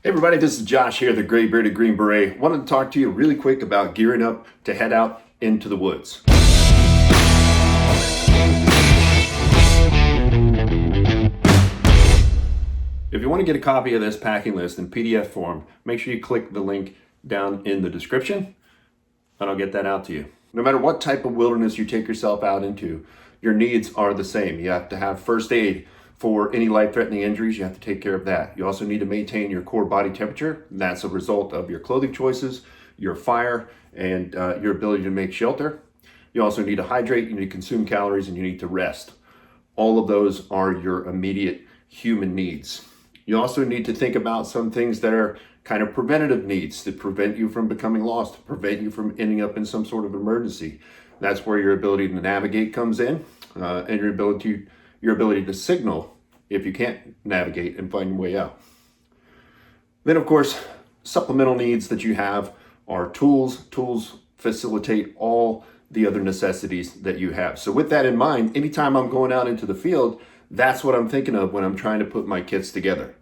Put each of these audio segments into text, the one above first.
Hey everybody, this is Josh here, the Gray Bearded Green Beret. Wanted to talk to you really quick about gearing up to head out into the woods. If you want to get a copy of this packing list in PDF form, make sure you click the link down in the description and I'll get that out to you. No matter what type of wilderness you take yourself out into, your needs are the same. You have to have first aid for any life-threatening injuries. You have to take care of that. You also need to maintain your core body temperature. That's a result of your clothing choices, your fire, and your ability to make shelter. You also need to hydrate, you need to consume calories, and you need to rest. All of those are your immediate human needs. You also need to think about some things that are kind of preventative needs to prevent you from becoming lost, to prevent you from ending up in some sort of emergency. That's where your ability to navigate comes in, and your ability to signal if you can't navigate and find your way out. Then of course, supplemental needs that you have are tools. Tools facilitate all the other necessities that you have. So with that in mind, anytime I'm going out into the field, that's what I'm thinking of when I'm trying to put my kits together.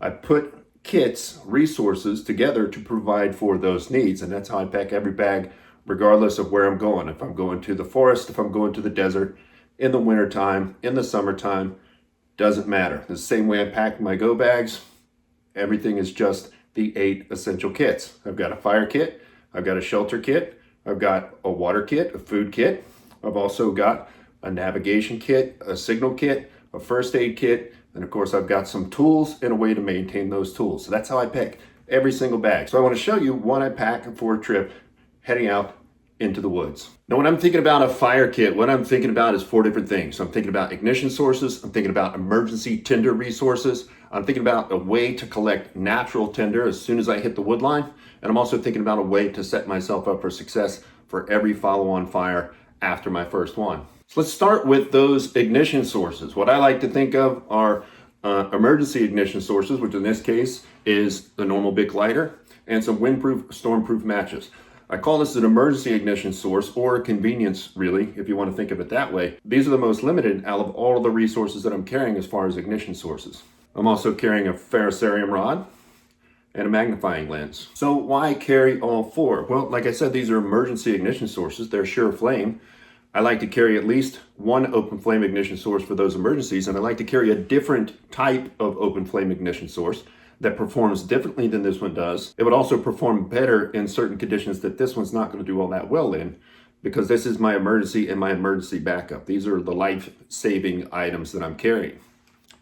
I put kits, resources together to provide for those needs, and that's how I pack every bag regardless of where I'm going. If I'm going to the forest, if I'm going to the desert, in the wintertime, in the summertime, doesn't matter. The same way I pack my go bags, everything is just the 8 essential kits. I've got a fire kit, I've got a shelter kit, I've got a water kit, a food kit. I've also got a navigation kit, a signal kit, a first aid kit, and of course I've got some tools and a way to maintain those tools. So that's how I pack every single bag. So I want to show you what I pack for a trip heading out into the woods. Now, when I'm thinking about a fire kit, what I'm thinking about is 4 different things. I'm thinking about ignition sources, I'm thinking about emergency tinder resources, I'm thinking about a way to collect natural tinder as soon as I hit the wood line, and I'm also thinking about a way to set myself up for success for every follow-on fire after my first one. So let's start with those ignition sources. What I like to think of are emergency ignition sources, which in this case is the normal Bic lighter and some windproof, stormproof matches. I call this an emergency ignition source, or a convenience, really, if you want to think of it that way. These are the most limited out of all of the resources that I'm carrying as far as ignition sources. I'm also carrying a ferrocerium rod and a magnifying lens. So why carry all 4? Well, like I said, these are emergency ignition sources. They're sure flame. I like to carry at least one open flame ignition source for those emergencies, and I like to carry a different type of open flame ignition source that performs differently than this one does. It would also perform better in certain conditions that this one's not going to do all that well in, because this is my emergency and my emergency backup. These are the life-saving items that I'm carrying.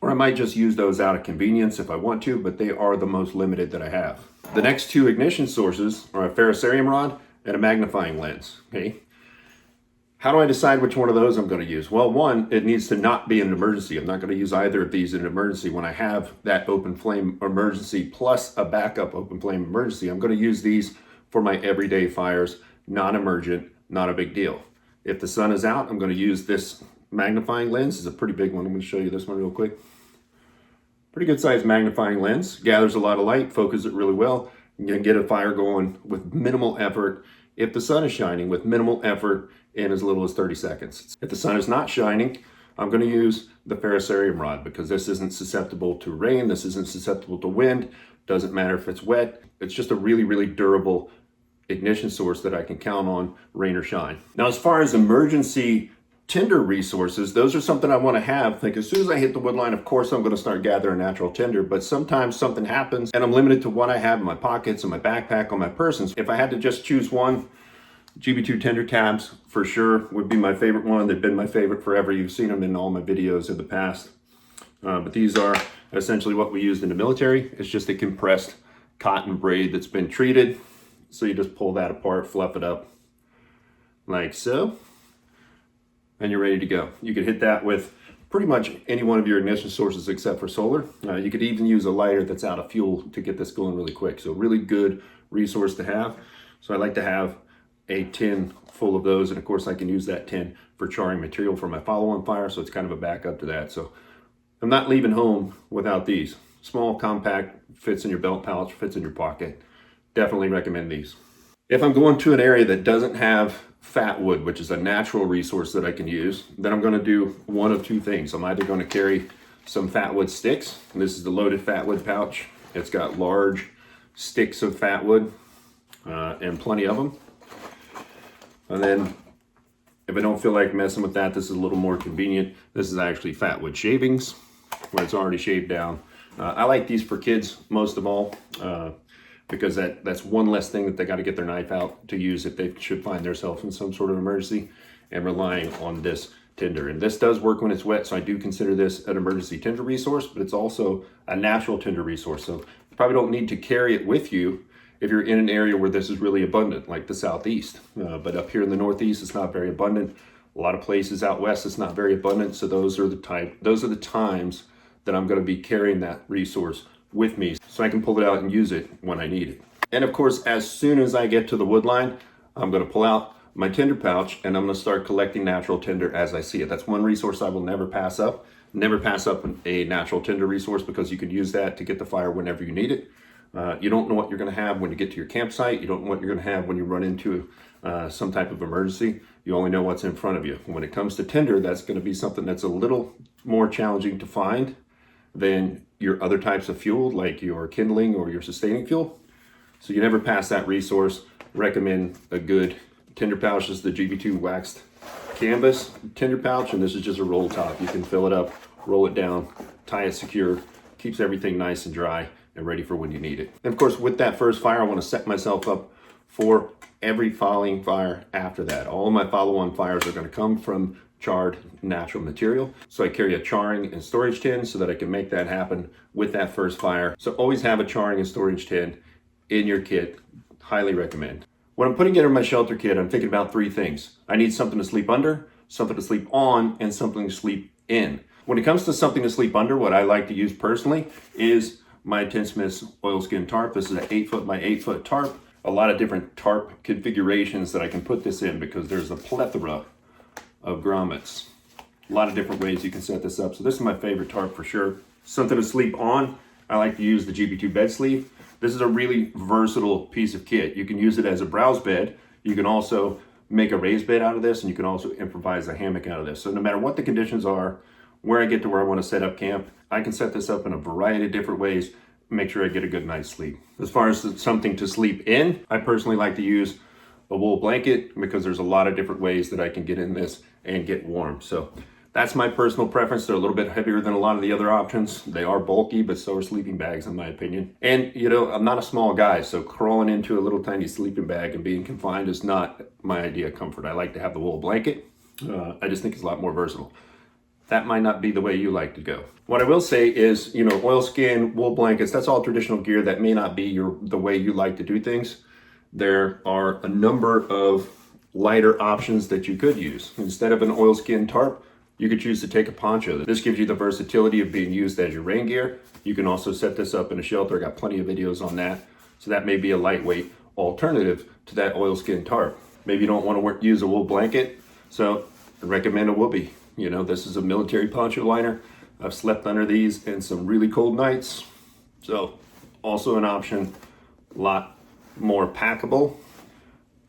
Or I might just use those out of convenience if I want to, but they are the most limited that I have. The next 2 ignition sources are a ferrocerium rod and a magnifying lens, okay? How do I decide which one of those I'm going to use? Well, one, it needs to not be an emergency. I'm not going to use either of these in an emergency. When I have that open flame emergency plus a backup open flame emergency, I'm going to use these for my everyday fires, non-emergent, not a big deal. If the sun is out, I'm going to use this magnifying lens. It's a pretty big one. I'm going to show you this one real quick. Pretty good sized magnifying lens. Gathers a lot of light, focuses it really well. You can get a fire going with minimal effort if the sun is shining, with minimal effort in as little as 30 seconds. If the sun is not shining, I'm going to use the ferrocerium rod, because this isn't susceptible to rain, this isn't susceptible to wind, doesn't matter if it's wet. It's just a really, really durable ignition source that I can count on, rain or shine. Now, as far as emergency tinder resources, those are something I want to have. Like, as soon as I hit the wood line, of course I'm going to start gathering natural tinder, but sometimes something happens and I'm limited to what I have in my pockets, in my backpack, on my person. If I had to just choose one, GB2 tinder tabs for sure would be my favorite one. They've been my favorite forever. You've seen them in all my videos in the past. But these are essentially what we used in the military. It's just a compressed cotton braid that's been treated. So you just pull that apart, fluff it up like so, and you're ready to go. You could hit that with pretty much any one of your ignition sources except for solar. You could even use a lighter that's out of fuel to get this going really quick. So really good resource to have. So I like to have a tin full of those, and of course I can use that tin for charring material for my follow-on fire, so it's kind of a backup to that. So I'm not leaving home without these. Small, compact, fits in your belt pouch, fits in your pocket. Definitely recommend these. If I'm going to an area that doesn't have fatwood, which is a natural resource that I can use, then I'm going to do one of 2 things. I'm either going to carry some fatwood sticks, and this is the loaded fatwood pouch It's got large sticks of fatwood and plenty of them. And then if I don't feel like messing with that, this is a little more convenient. This is actually fatwood shavings where it's already shaved down. I like these for kids most of all because that's one less thing that they got to get their knife out to use if they should find themselves in some sort of emergency, and relying on this tinder. And this does work when it's wet, so I do consider this an emergency tinder resource, but it's also a natural tinder resource. So you probably don't need to carry it with you if you're in an area where this is really abundant, like the Southeast. But up here in the Northeast, it's not very abundant. A lot of places out west, it's not very abundant. So those are the times that I'm going to be carrying that resource with me, so I can pull it out and use it when I need it. And of course, as soon as I get to the wood line, I'm going to pull out my tinder pouch and I'm going to start collecting natural tinder as I see it. That's one resource I will never pass up. Never pass up a natural tinder resource, because you can use that to get the fire whenever you need it. You don't know what you're going to have when you get to your campsite. You don't know what you're going to have when you run into some type of emergency. You only know what's in front of you. When it comes to tinder, that's going to be something that's a little more challenging to find than your other types of fuel, like your kindling or your sustaining fuel. So you never pass that resource. Recommend a good tinder pouch. This is the GB2 waxed canvas tinder pouch, and this is just a roll top. You can fill it up, roll it down, tie it secure, keeps everything nice and dry and ready for when you need it. And of course, with that first fire, I want to set myself up for every following fire after that. All of my follow-on fires are going to come from charred natural material. So I carry a charring and storage tin so that I can make that happen with that first fire. So always have a charring and storage tin in your kit. Highly recommend. When I'm putting together my shelter kit, I'm thinking about three things. I need something to sleep under, something to sleep on, and something to sleep in. When it comes to something to sleep under, what I like to use personally is my TENTSMITHS oilskin tarp. This is an 8 foot by 8 foot tarp. A lot of different tarp configurations that I can put this in, because there's a plethora of grommets. A lot of different ways you can set this up. So this is my favorite tarp for sure. Something to sleep on, I like to use the GB2 bed sleeve. This is a really versatile piece of kit. You can use it as a browse bed. You can also make a raised bed out of this, and you can also improvise a hammock out of this. So no matter what the conditions are, where I get to where I want to set up camp, I can set this up in a variety of different ways, make sure I get a good night's sleep. As far as something to sleep in, I personally like to use a wool blanket, because there's a lot of different ways that I can get in this and get warm. So that's my personal preference. They're a little bit heavier than a lot of the other options. They are bulky, but so are sleeping bags in my opinion. And you know, I'm not a small guy, so crawling into a little tiny sleeping bag and being confined is not my idea of comfort. I like to have the wool blanket. I just think it's a lot more versatile. That might not be the way you like to go. What I will say is, you know, oilskin, wool blankets, that's all traditional gear. That may not be the way you like to do things. There are a number of lighter options that you could use. Instead of an oilskin tarp, you could choose to take a poncho. This gives you the versatility of being used as your rain gear. You can also set this up in a shelter. I got plenty of videos on that. So that may be a lightweight alternative to that oilskin tarp. Maybe you don't want to use a wool blanket, so I recommend a whoopee. You know, this is a military poncho liner. I've slept under these in some really cold nights. So also an option, a lot more packable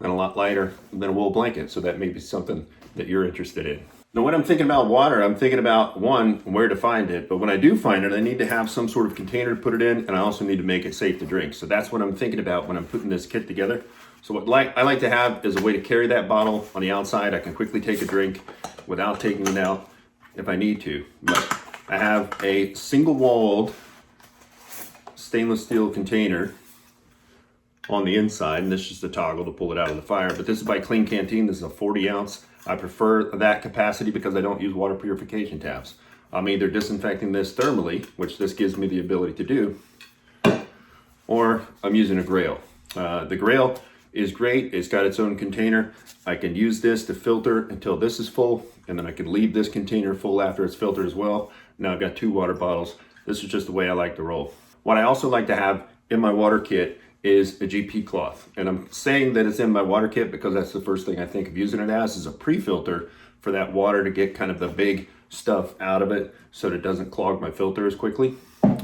and a lot lighter than a wool blanket. So that may be something that you're interested in. Now, when I'm thinking about water, I'm thinking about, one, where to find it. But when I do find it, I need to have some sort of container to put it in, and I also need to make it safe to drink. So that's what I'm thinking about when I'm putting this kit together. So what I like to have is a way to carry that bottle on the outside. I can quickly take a drink without taking it out if I need to. But I have a single-walled stainless steel container on the inside, and this is just the toggle to pull it out of the fire. But this is by Clean Canteen. This is a 40 ounce. I prefer that capacity because I don't use water purification tabs. I'm either disinfecting this thermally, which this gives me the ability to do, or I'm using a GRAYL. The GRAYL is great. It's got its own container. I can use this to filter until this is full, and then I can leave this container full after it's filtered as well. Now I've got 2 water bottles. This is just the way I like to roll. What I also like to have in my water kit is a GP cloth. And I'm saying that it's in my water kit because that's the first thing I think of using it as, is a pre-filter for that water to get kind of the big stuff out of it so that it doesn't clog my filter as quickly.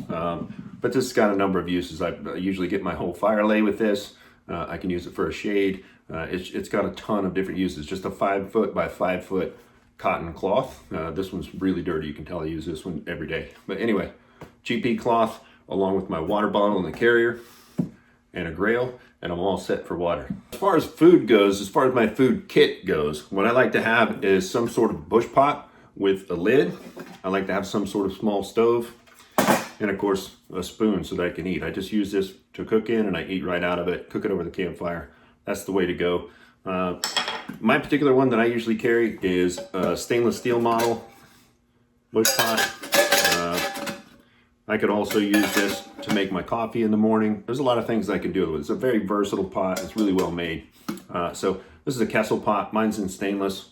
But this has got a number of uses. I usually get my whole fire lay with this. I can use it for a shade. It's got a ton of different uses. Just a 5 foot by 5 foot cotton cloth. This one's really dirty. You can tell I use this one every day. But anyway, GP cloth along with my water bottle in the carrier and a GRAYL, and I'm all set for water. As far as food goes, as far as my food kit goes, what I like to have is some sort of bush pot with a lid. I like to have some sort of small stove, and of course a spoon so that I can eat. I just use this to cook in and I eat right out of it, cook it over the campfire. That's the way to go. My particular one that I usually carry is a stainless steel model bush pot. I could also use this to make my coffee in the morning. There's a lot of things I can do with it. It's a very versatile pot. It's really well made. So this is a KESSEL pot. Mine's in stainless.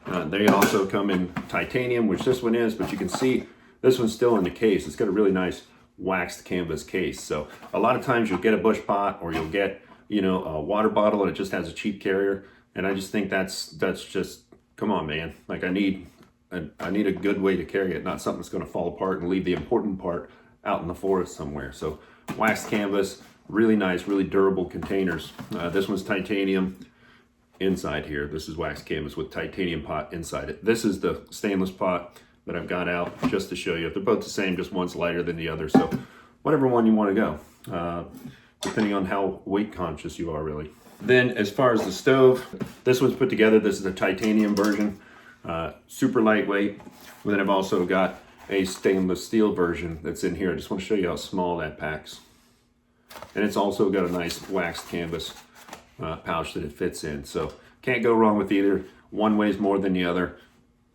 They also come in titanium, which this one is, but you can see this one's still in the case. It's got a really nice waxed canvas case. So a lot of times you'll get a bush pot or you'll get, you know, a water bottle and it just has a cheap carrier. And I just think that's just, come on, man. Like I need a good way to carry it, not something that's going to fall apart and leave the important part out in the forest somewhere. So waxed canvas, really nice, really durable containers. This one's titanium inside here. This is waxed canvas with titanium pot inside it. This is the stainless pot that I've got out just to show you. They're both the same, just one's lighter than the other. So whatever one you want to go, depending on how weight conscious you are really. Then as far as the stove, this one's put together. This is a titanium version. Super lightweight. And then I've also got a stainless steel version that's in here. I just want to show you how small that packs. And it's also got a nice waxed canvas pouch that it fits in. So can't go wrong with either. One weighs more than the other.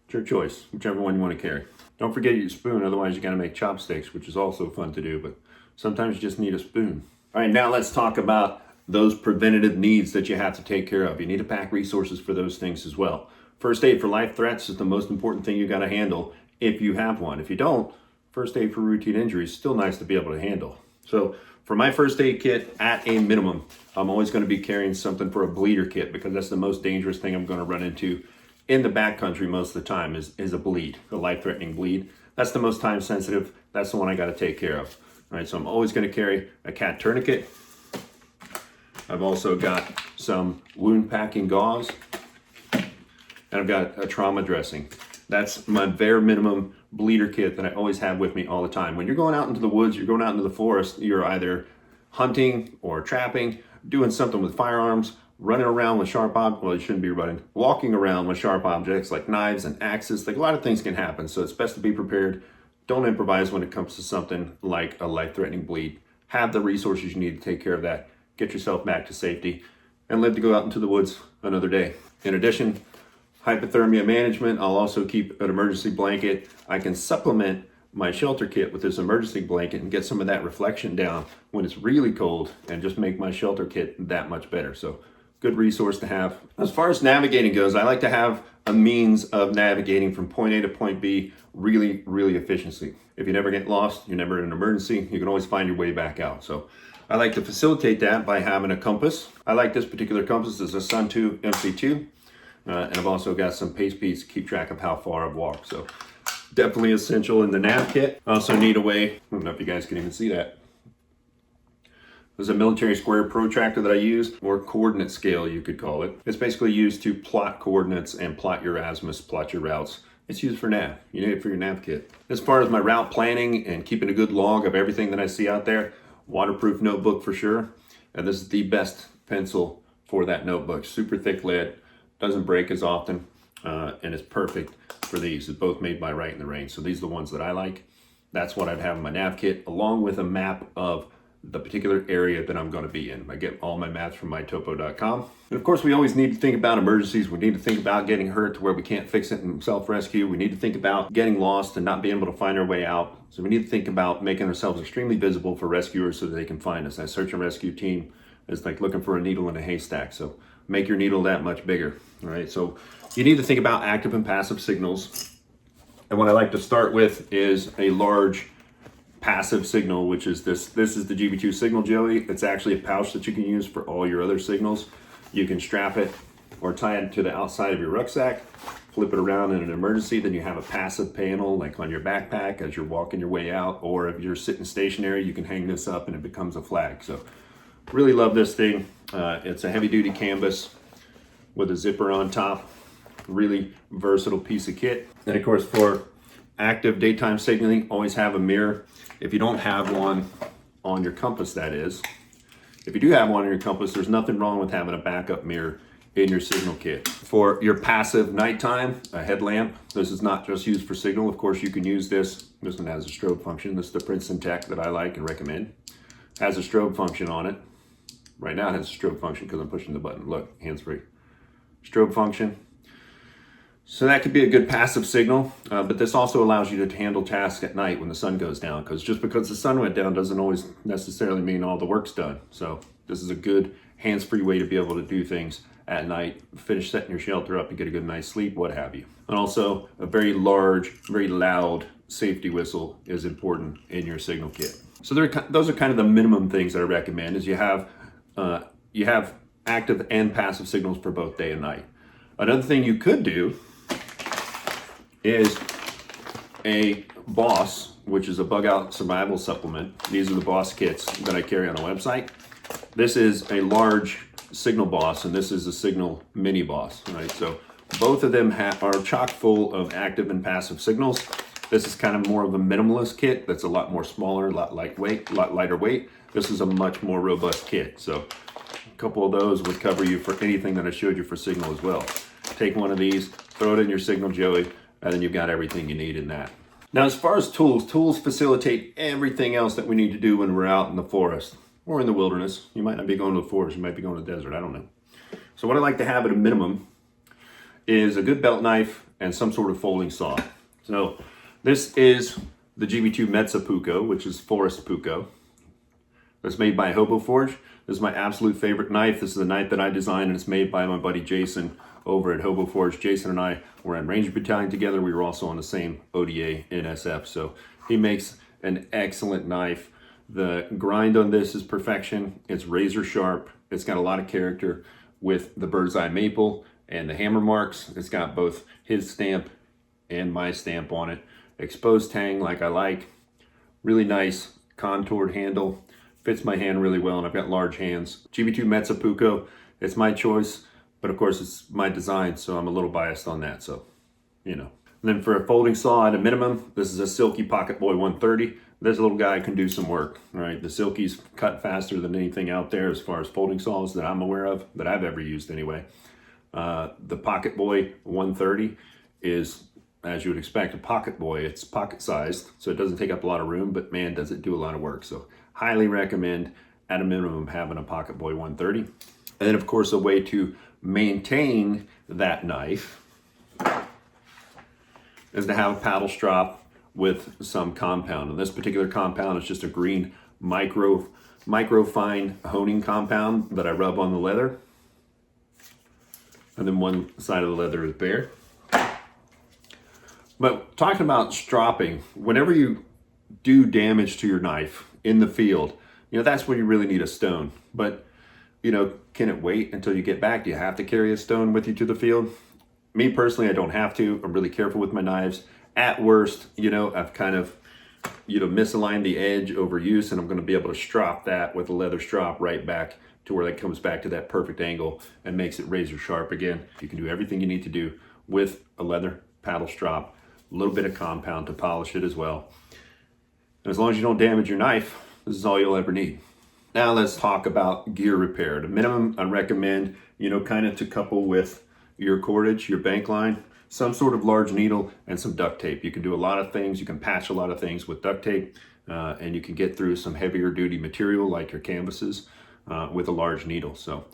It's your choice, whichever one you want to carry. Don't forget your spoon, otherwise you got to make chopsticks, which is also fun to do, but sometimes you just need a spoon. All right, now let's talk about those preventative needs that you have to take care of. You need to pack resources for those things as well. First aid for life threats is the most important thing you got to handle if you have one. If you don't, first aid for routine injuries is still nice to be able to handle. So for my first aid kit, at a minimum, I'm always going to be carrying something for a bleeder kit because that's the most dangerous thing I'm going to run into in the backcountry most of the time is a bleed, a life-threatening bleed. That's the most time sensitive. That's the one I got to take care of. All right, so I'm always going to carry a cat tourniquet. I've also got some wound packing gauze, and I've got a trauma dressing. That's my bare minimum bleeder kit that I always have with me all the time. When you're going out into the woods, you're going out into the forest, you're either hunting or trapping, doing something with firearms, running around with sharp objects, well, you shouldn't be running, walking around with sharp objects like knives and axes. Like a lot of things can happen, so it's best to be prepared. Don't improvise when it comes to something like a life-threatening bleed. Have the resources you need to take care of that. Get yourself back to safety and live to go out into the woods another day. In addition, hypothermia management, I'll also keep an emergency blanket. I can supplement my shelter kit with this emergency blanket and get some of that reflection down when it's really cold and just make my shelter kit that much better. So good resource to have. As far as navigating goes, I like to have a means of navigating from point A to point B really, really efficiently. If you never get lost, you're never in an emergency, you can always find your way back out. So I like to facilitate that by having a compass. I like this particular compass. It's a Sun 2 MC2. And I've also got some pace beads to keep track of how far I've walked. So definitely essential in the nav kit. I also need a way, I don't know if you guys can even see that. There's a military square protractor that I use, or coordinate scale you could call it. It's basically used to plot coordinates and plot your azimuths, plot your routes. It's used for nav. You need it for your nav kit. As far as my route planning and keeping a good log of everything that I see out there, waterproof notebook for sure. And this is the best pencil for that notebook. Super thick lead. Doesn't break as often, and it's perfect for these. It's both made by RITE and the Range. So these are the ones that I like. That's what I'd have in my nav kit, along with a map of the particular area that I'm going to be in. I get all my maps from mytopo.com. And of course, we always need to think about emergencies. We need to think about getting hurt to where we can't fix it in self-rescue. We need to think about getting lost and not being able to find our way out. So we need to think about making ourselves extremely visible for rescuers so that they can find us. That search and rescue team is like looking for a needle in a haystack. So make your needle that much bigger. All right, so you need to think about active and passive signals. And what I like to start with is a large passive signal, which is this. This is the GB2 signal jelly. It's actually a pouch that you can use for all your other signals. You can strap it or tie it to the outside of your rucksack, flip it around in an emergency. Then you have a passive panel like on your backpack as you're walking your way out, or if you're sitting stationary, you can hang this up and it becomes a flag. So really love this thing. It's a heavy duty canvas with a zipper on top. Really versatile piece of kit. And of course, for active daytime signaling, always have a mirror. If you don't have one on your compass, that is. If you do have one on your compass, there's nothing wrong with having a backup mirror in your signal kit. For your passive nighttime, a headlamp. This is not just used for signal. Of course, you can use this. This one has a strobe function. This is the PRINCETON that I like and recommend. Has a strobe function on it. Right now it has a strobe function because I'm pushing the button. Look, hands-free. Strobe function. So that could be a good passive signal, but this also allows you to handle tasks at night when the sun goes down, because just because the sun went down doesn't always necessarily mean all the work's done. So this is a good hands-free way to be able to do things at night, finish setting your shelter up and get a good night's sleep, what have you. And also a very large, very loud safety whistle is important in your signal kit. So those are kind of the minimum things that I recommend, is you have active and passive signals for both day and night. Another thing you could do is a B.O.S, which is a bug out survival supplement. These are the B.O.S kits that I carry on the website. This is a large signal B.O.S, and this is a signal mini B.O.S, right? So both of them are chock full of active and passive signals. This is kind of more of a minimalist kit that's a lot more smaller, a lot lightweight, a lot lighter weight. This is a much more robust kit. So a couple of those would cover you for anything that I showed you for signal as well. Take one of these, throw it in your signal joey, and then you've got everything you need in that. Now, as far as tools facilitate everything else that we need to do when we're out in the forest or in the wilderness. You might not be going to the forest, you might be going to the desert, I don't know. So what I like to have at a minimum is a good belt knife and some sort of folding saw. So this is the GB2 METSÄ PUUKKO, which is forest PUUKKO. That's made by HOBOFORGE. This is my absolute favorite knife. This is a knife that I designed, and it's made by my buddy Jason over at HOBOFORGE. Jason and I were in Ranger Battalion together. We were also on the same ODA in SF. So he makes an excellent knife. The grind on this is perfection. It's razor sharp. It's got a lot of character with the bird's eye maple and the hammer marks. It's got both his stamp and my stamp on it. Exposed tang like I like. Really nice contoured handle. Fits my hand really well, and I've got large hands. GB2 METSÄ PUUKKO, it's my choice, but of course it's my design, so I'm a little biased on that, so, you know. And then for a folding saw at a minimum, this is a Silky Pocket Boy 130. This little guy can do some work, right? The Silkies cut faster than anything out there as far as folding saws that I'm aware of, that I've ever used anyway. The Pocket Boy 130 is, as you would expect, a Pocket Boy. It's pocket sized, so it doesn't take up a lot of room, but man, does it do a lot of work. So highly recommend, at a minimum, having a Pocket Boy 130. And then, of course, a way to maintain that knife is to have a paddle strap with some compound. And this particular compound is just a green micro fine honing compound that I rub on the leather. And then one side of the leather is bare. But talking about stropping, whenever you do damage to your knife in the field, you know, that's when you really need a stone. But, you know, can it wait until you get back? Do you have to carry a stone with you to the field? Me personally, I don't have to. I'm really careful with my knives. At worst, you know, I've kind of, you know, misaligned the edge over use, and I'm going to be able to strop that with a leather strop right back to where that comes back to that perfect angle and makes it razor sharp again. You can do everything you need to do with a leather paddle strop, a little bit of compound to polish it as well. And as long as you don't damage your knife, this is all you'll ever need. Now let's talk about gear repair. At a minimum, I recommend, you know, kind of to couple with your cordage, your bank line, some sort of large needle and some duct tape. You can do a lot of things. You can patch a lot of things with duct tape, and you can get through some heavier duty material like your canvases with a large needle. So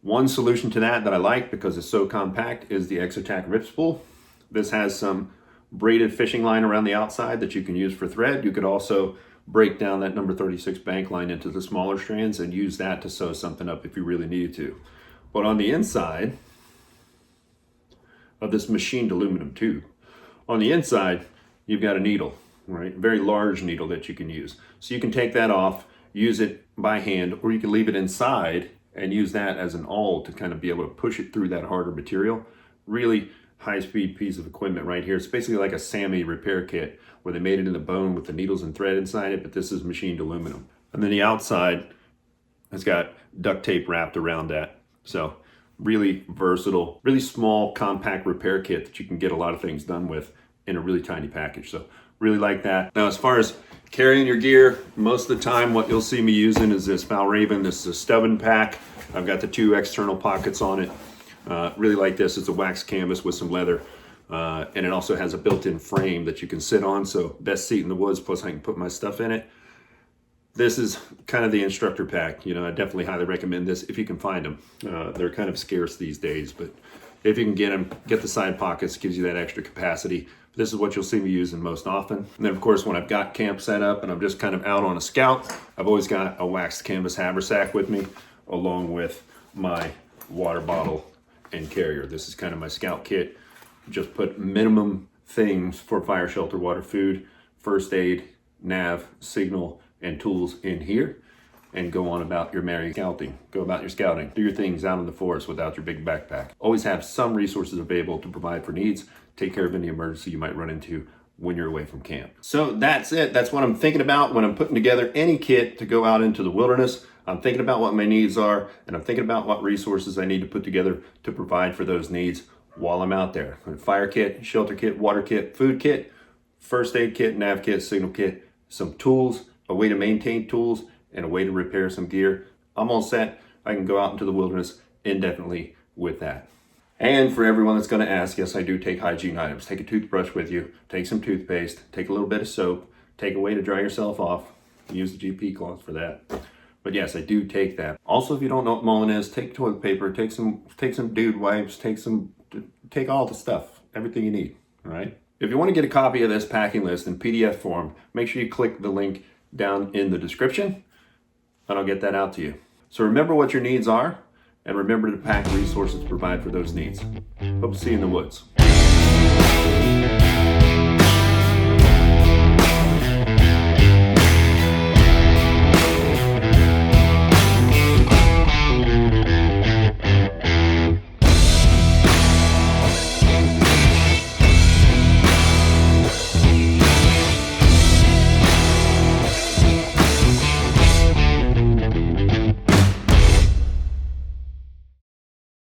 one solution to that I like, because it's so compact, is the EXOTAC rip spool. This has some braided fishing line around the outside that you can use for thread. You could also break down that number 36 bank line into the smaller strands and use that to sew something up if you really needed to. But on the inside of this machined aluminum tube, on the inside, you've got a needle, right? A very large needle that you can use. So you can take that off, use it by hand, or you can leave it inside and use that as an awl to kind of be able to push it through that harder material. Really high-speed piece of equipment right here. It's basically like a SAMI repair kit where they made it in the bone with the needles and thread inside it, but this is machined aluminum. And then the outside has got duct tape wrapped around that. So really versatile, really small, compact repair kit that you can get a lot of things done with in a really tiny package. So really like that. Now, as far as carrying your gear, most of the time what you'll see me using is this Valraven. This is a stubbing pack. I've got the 2 external pockets on it. Really like this. It's a wax canvas with some leather. And it also has a built-in frame that you can sit on. So best seat in the woods, plus I can put my stuff in it. This is kind of the instructor pack. You know, I definitely highly recommend this if you can find them. They're kind of scarce these days, but if you can get them, get the side pockets, gives you that extra capacity. This is what you'll see me using most often. And then of course, when I've got camp set up and I'm just kind of out on a scout, I've always got a waxed canvas haversack with me, along with my water bottle and carrier. This is kind of my scout kit. Just put minimum things for fire, shelter, water, food, first aid, nav, signal, and tools in here, and go on about your merry scouting. Go about your scouting. Do your things out in the forest without your big backpack. Always have some resources available to provide for needs. Take care of any emergency you might run into when you're away from camp. So that's it. That's what I'm thinking about when I'm putting together any kit to go out into the wilderness. I'm thinking about what my needs are, and I'm thinking about what resources I need to put together to provide for those needs while I'm out there. Fire kit, shelter kit, water kit, food kit, first aid kit, nav kit, signal kit, some tools, a way to maintain tools, and a way to repair some gear. I'm all set. I can go out into the wilderness indefinitely with that. And for everyone that's going to ask, yes, I do take hygiene items. Take a toothbrush with you, take some toothpaste, take a little bit of soap, take a way to dry yourself off. Use the GP cloth for that. But yes, I do take that. Also, if you don't know what mulling is, take toilet paper, take some dude wipes, take all the stuff, everything you need, all right? If you want to get a copy of this packing list in PDF form, make sure you click the link down in the description, and I'll get that out to you. So remember what your needs are, and remember to pack resources to provide for those needs. Hope to see you in the woods.